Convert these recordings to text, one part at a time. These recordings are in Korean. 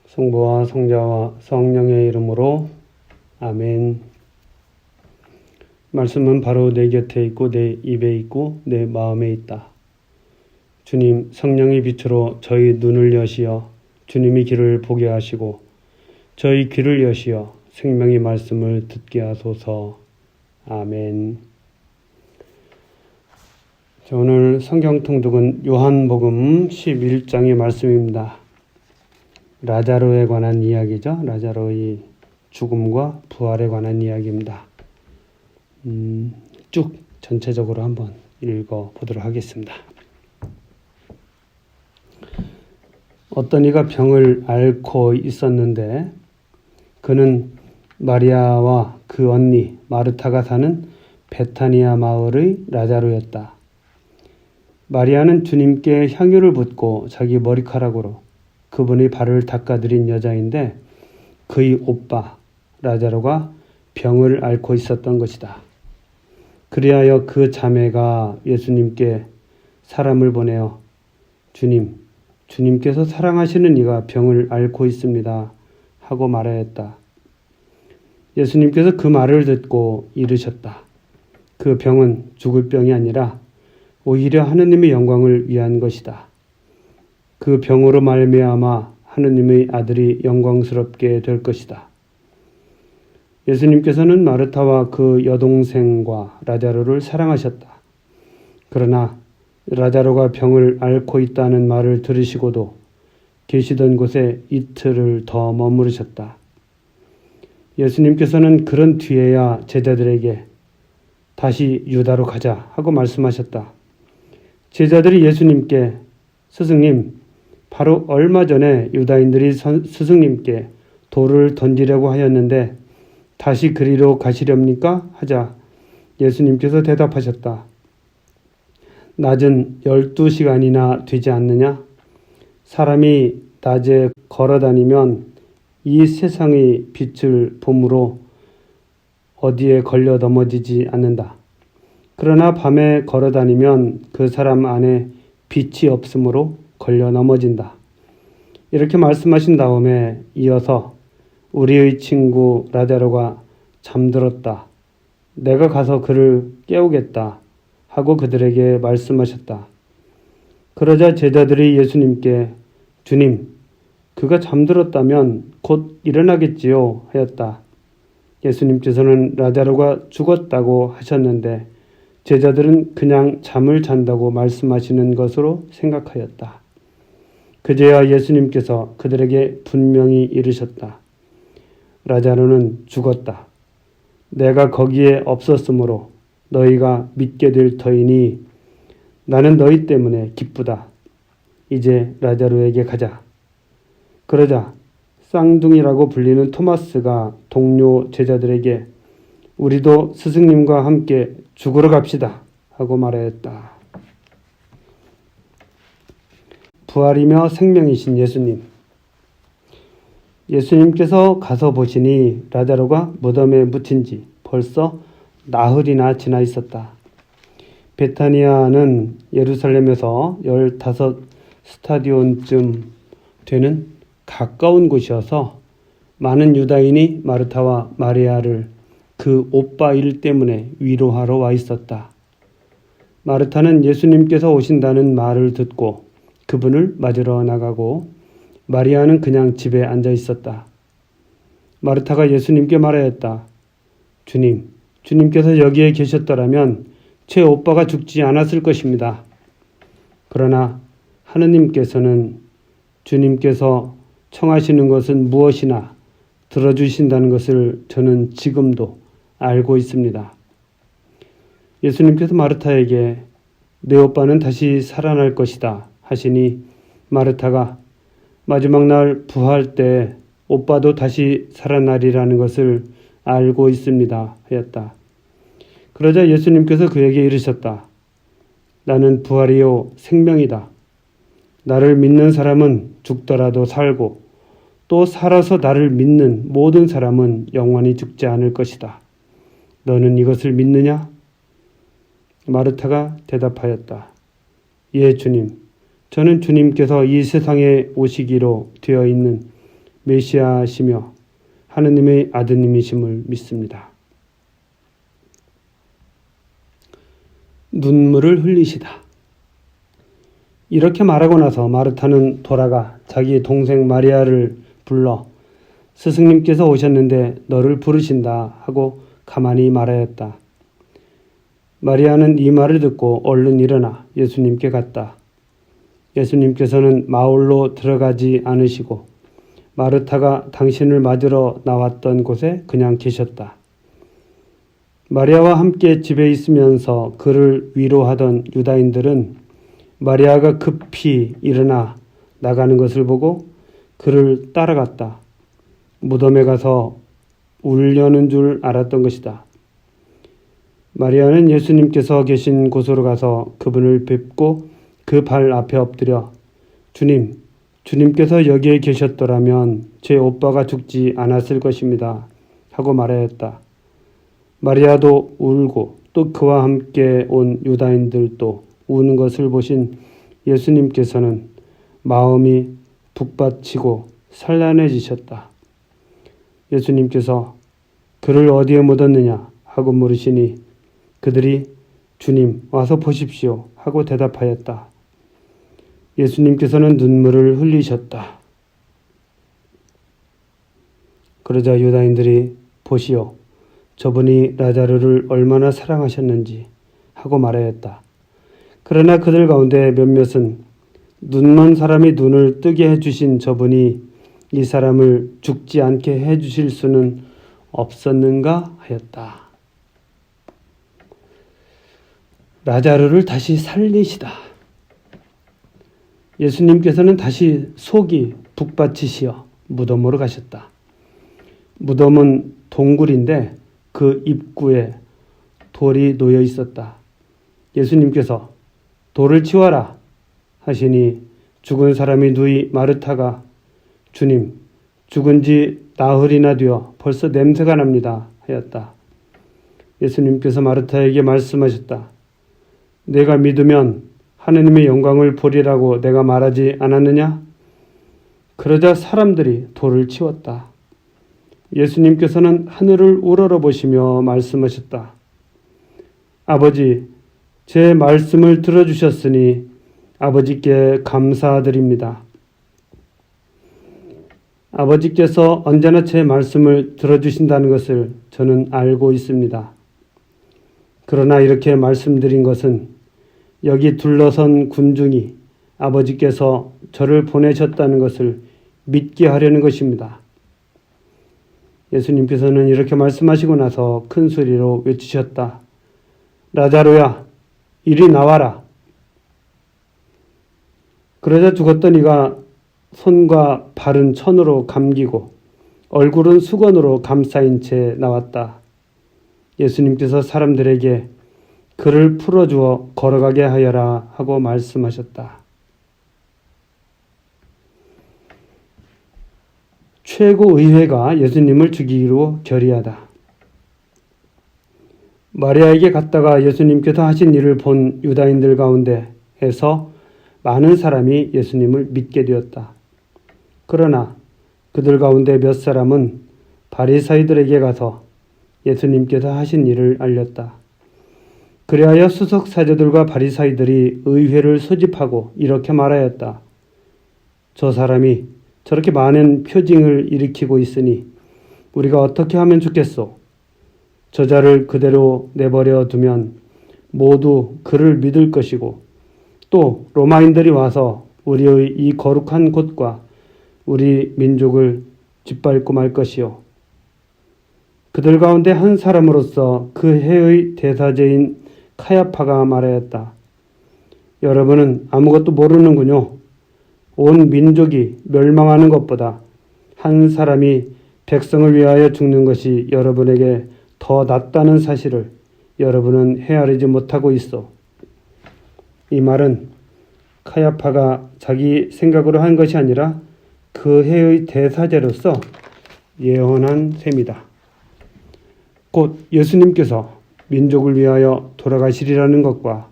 성부와 성자와 성령의 이름으로 아멘. 말씀은 바로 내 곁에 있고 내 입에 있고 내 마음에 있다. 주님, 성령의 빛으로 저희 눈을 여시어 주님이 길을 보게 하시고 저희 귀를 여시어 생명의 말씀을 듣게 하소서. 아멘. 오늘 성경 통독은 요한복음 11장의 말씀입니다. 라자로에 관한 이야기죠. 라자로의 죽음과 부활에 관한 이야기입니다. 쭉 전체적으로 한번 읽어보도록 하겠습니다. 어떤 이가 병을 앓고 있었는데 그는 마리아와 그 언니 마르타가 사는 베타니아 마을의 라자로였다. 마리아는 주님께 향유를 붓고 자기 머리카락으로 그분의 발을 닦아드린 여자인데 그의 오빠 라자로가 병을 앓고 있었던 것이다. 그리하여 그 자매가 예수님께 사람을 보내어 주님께서 사랑하시는 이가 병을 앓고 있습니다 하고 말하였다. 예수님께서 그 말을 듣고 이르셨다. 그 병은 죽을 병이 아니라 오히려 하느님의 영광을 위한 것이다. 그 병으로 말미암아 하느님의 아들이 영광스럽게 될 것이다. 예수님께서는 마르타와 그 여동생과 라자로를 사랑하셨다. 그러나 라자로가 병을 앓고 있다는 말을 들으시고도 계시던 곳에 이틀을 더 머무르셨다. 예수님께서는 그런 뒤에야 제자들에게 다시 유다로 가자 하고 말씀하셨다. 제자들이 예수님께 스승님, 바로 얼마 전에 유다인들이 스승님께 돌을 던지려고 하였는데 다시 그리로 가시렵니까? 하자 예수님께서 대답하셨다. 낮은 12시간이나 되지 않느냐? 사람이 낮에 걸어다니면 이 세상의 빛을 봄으로 어디에 걸려 넘어지지 않는다. 그러나 밤에 걸어다니면 그 사람 안에 빛이 없으므로 걸려 넘어진다. 이렇게 말씀하신 다음에 이어서 우리의 친구 라자로가 잠들었다. 내가 가서 그를 깨우겠다 하고 그들에게 말씀하셨다. 그러자 제자들이 예수님께 주님, 그가 잠들었다면 곧 일어나겠지요 하였다. 예수님께서는 라자로가 죽었다고 하셨는데 제자들은 그냥 잠을 잔다고 말씀하시는 것으로 생각하였다. 그제야 예수님께서 그들에게 분명히 이르셨다. 라자로는 죽었다. 내가 거기에 없었으므로 너희가 믿게 될 터이니 나는 너희 때문에 기쁘다. 이제 라자로에게 가자. 그러자 쌍둥이라고 불리는 토마스가 동료 제자들에게 우리도 스승님과 함께 죽으러 갑시다 하고 말하였다. 부활이며 생명이신 예수님. 예수님께서 가서 보시니 라자로가 무덤에 묻힌 지 벌써 나흘이나 지나 있었다. 베타니아는 예루살렘에서 15스타디온쯤 되는 가까운 곳이어서 많은 유다인이 마르타와 마리아를 그 오빠 일 때문에 위로하러 와 있었다. 마르타는 예수님께서 오신다는 말을 듣고 그분을 맞으러 나가고 마리아는 그냥 집에 앉아 있었다. 마르타가 예수님께 말하였다. 주님께서 여기에 계셨더라면 제 오빠가 죽지 않았을 것입니다. 그러나 하느님께서는 주님께서 청하시는 것은 무엇이나 들어주신다는 것을 저는 지금도 알고 있습니다. 예수님께서 마르타에게 내 오빠는 다시 살아날 것이다 하시니 마르타가 마지막 날 부활 때 오빠도 다시 살아나리라는 것을 알고 있습니다 하였다. 그러자 예수님께서 그에게 이르셨다. 나는 부활이요 생명이다. 나를 믿는 사람은 죽더라도 살고 또 살아서 나를 믿는 모든 사람은 영원히 죽지 않을 것이다. 너는 이것을 믿느냐? 마르타가 대답하였다. 예, 주님. 저는 주님께서 이 세상에 오시기로 되어 있는 메시아시며 하느님의 아드님이심을 믿습니다. 눈물을 흘리시다. 이렇게 말하고 나서 마르타는 돌아가 자기 동생 마리아를 불러 스승님께서 오셨는데 너를 부르신다 하고 가만히 말하였다. 마리아는 이 말을 듣고 얼른 일어나 예수님께 갔다. 예수님께서는 마을로 들어가지 않으시고 마르타가 당신을 맞으러 나왔던 곳에 그냥 계셨다. 마리아와 함께 집에 있으면서 그를 위로하던 유다인들은 마리아가 급히 일어나 나가는 것을 보고 그를 따라갔다. 무덤에 가서 울려는 줄 알았던 것이다. 마리아는 예수님께서 계신 곳으로 가서 그분을 뵙고 그 발 앞에 엎드려 주님께서 여기에 계셨더라면 제 오빠가 죽지 않았을 것입니다 하고 말하였다. 마리아도 울고 또 그와 함께 온 유다인들도 우는 것을 보신 예수님께서는 마음이 북받치고 산란해지셨다. 예수님께서 그를 어디에 묻었느냐 하고 물으시니 그들이 주님 와서 보십시오 하고 대답하였다. 예수님께서는 눈물을 흘리셨다. 그러자 유다인들이 보시오 저분이 라자르를 얼마나 사랑하셨는지 하고 말하였다. 그러나 그들 가운데 몇몇은 눈먼 사람이 눈을 뜨게 해주신 저분이 이 사람을 죽지 않게 해주실 수는 없었는가 하였다. 라자르를 다시 살리시다. 예수님께서는 다시 속이 북받치시어 무덤으로 가셨다. 무덤은 동굴인데 그 입구에 돌이 놓여 있었다. 예수님께서 돌을 치워라 하시니 죽은 사람이 누이 마르타가 주님 죽은 지 나흘이나 되어 벌써 냄새가 납니다 하였다. 예수님께서 마르타에게 말씀하셨다. 내가 믿으면 하느님의 영광을 보리라고 내가 말하지 않았느냐? 그러자 사람들이 돌을 치웠다. 예수님께서는 하늘을 우러러보시며 말씀하셨다. 아버지, 제 말씀을 들어주셨으니 아버지께 감사드립니다. 아버지께서 언제나 제 말씀을 들어주신다는 것을 저는 알고 있습니다. 그러나 이렇게 말씀드린 것은 여기 둘러선 군중이 아버지께서 저를 보내셨다는 것을 믿게 하려는 것입니다. 예수님께서는 이렇게 말씀하시고 나서 큰 소리로 외치셨다. 라자로야, 이리 나와라. 그러자 죽었던 이가 손과 발은 천으로 감기고 얼굴은 수건으로 감싸인 채 나왔다. 예수님께서 사람들에게 그를 풀어주어 걸어가게 하여라 하고 말씀하셨다. 최고의회가 예수님을 죽이기로 결의하다. 마리아에게 갔다가 예수님께서 하신 일을 본 유다인들 가운데에서 많은 사람이 예수님을 믿게 되었다. 그러나 그들 가운데 몇 사람은 바리사이들에게 가서 예수님께서 하신 일을 알렸다. 그리하여 수석 사제들과 바리사이들이 의회를 소집하고 이렇게 말하였다. 저 사람이 저렇게 많은 표징을 일으키고 있으니 우리가 어떻게 하면 좋겠소? 저자를 그대로 내버려 두면 모두 그를 믿을 것이고 또 로마인들이 와서 우리의 이 거룩한 곳과 우리 민족을 짓밟고 말 것이요. 그들 가운데 한 사람으로서 그 해의 대사제인 카야파가 말하였다. 여러분은 아무것도 모르는군요. 온 민족이 멸망하는 것보다 한 사람이 백성을 위하여 죽는 것이 여러분에게 더 낫다는 사실을 여러분은 헤아리지 못하고 있어. 이 말은 카야파가 자기 생각으로 한 것이 아니라 그 해의 대사제로서 예언한 셈이다. 곧 예수님께서 민족을 위하여 돌아가시리라는 것과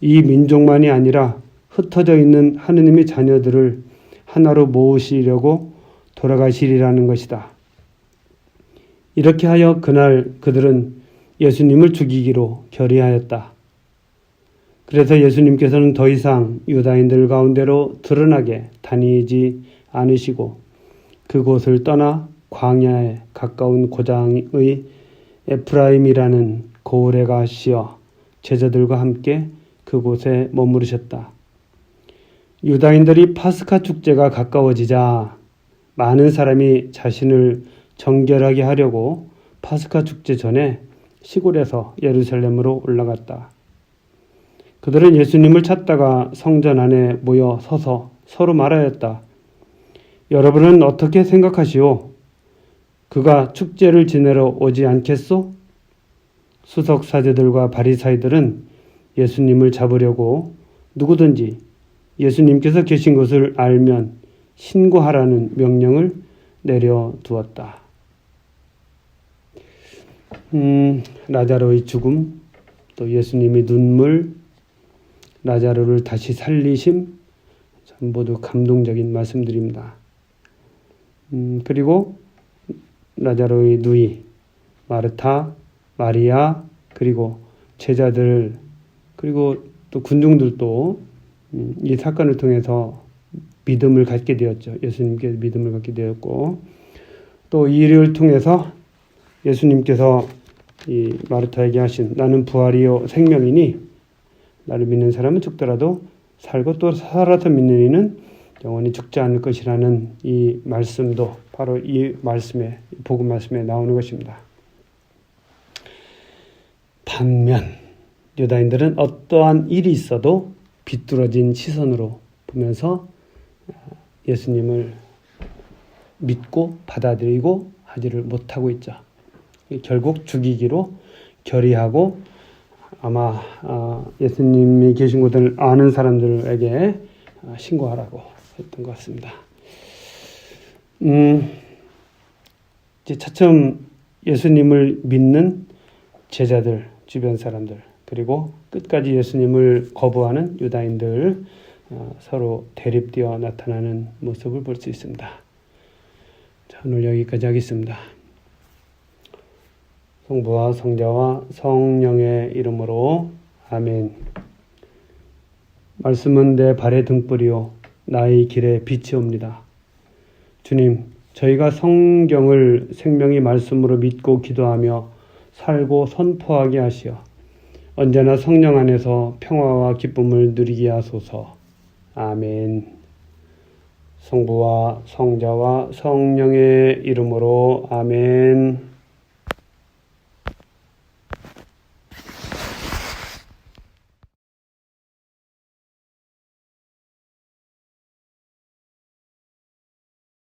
이 민족만이 아니라 흩어져 있는 하느님의 자녀들을 하나로 모으시려고 돌아가시리라는 것이다. 이렇게 하여 그날 그들은 예수님을 죽이기로 결의하였다. 그래서 예수님께서는 더 이상 유다인들 가운데로 드러나게 다니지 않으시고 그곳을 떠나 광야에 가까운 고장의 에프라임이라는 고을에 가시어 제자들과 함께 그곳에 머무르셨다. 유다인들이 파스카 축제가 가까워지자 많은 사람이 자신을 정결하게 하려고 파스카 축제 전에 시골에서 예루살렘으로 올라갔다. 그들은 예수님을 찾다가 성전 안에 모여 서서 서로 말하였다. 여러분은 어떻게 생각하시오? 그가 축제를 지내러 오지 않겠소? 수석 사제들과 바리사이들은 예수님을 잡으려고 누구든지 예수님께서 계신 것을 알면 신고하라는 명령을 내려두었다. 라자로의 죽음, 또 예수님의 눈물, 라자로를 다시 살리심, 모두 감동적인 말씀들입니다. 그리고 라자로의 누이, 마르타, 마리아, 그리고 제자들, 그리고 또 군중들도 이 사건을 통해서 믿음을 갖게 되었죠. 예수님께 믿음을 갖게 되었고, 또 이 일을 통해서 예수님께서 이 마르타에게 하신 나는 부활이요 생명이니 나를 믿는 사람은 죽더라도 살고 또 살아서 믿는 이는 영원히 죽지 않을 것이라는 이 말씀도 바로 이 말씀에, 복음 말씀에 나오는 것입니다. 반면 유다인들은 어떠한 일이 있어도 비뚤어진 시선으로 보면서 예수님을 믿고 받아들이고 하지를 못하고 있죠. 결국 죽이기로 결의하고 아마 예수님이 계신 곳을 아는 사람들에게 신고하라고 했던 것 같습니다. 이제 차츰 예수님을 믿는 제자들, 주변 사람들, 그리고 끝까지 예수님을 거부하는 유다인들 서로 대립되어 나타나는 모습을 볼 수 있습니다. 자, 오늘 여기까지 하겠습니다. 성부와 성자와 성령의 이름으로 아멘. 말씀은 내 발의 등불이요 나의 길에 빛이옵니다. 주님, 저희가 성경을 생명의 말씀으로 믿고 기도하며 살고 선포하게 하시어 언제나 성령 안에서 평화와 기쁨을 누리게 하소서. 아멘. 성부와 성자와 성령의 이름으로 아멘.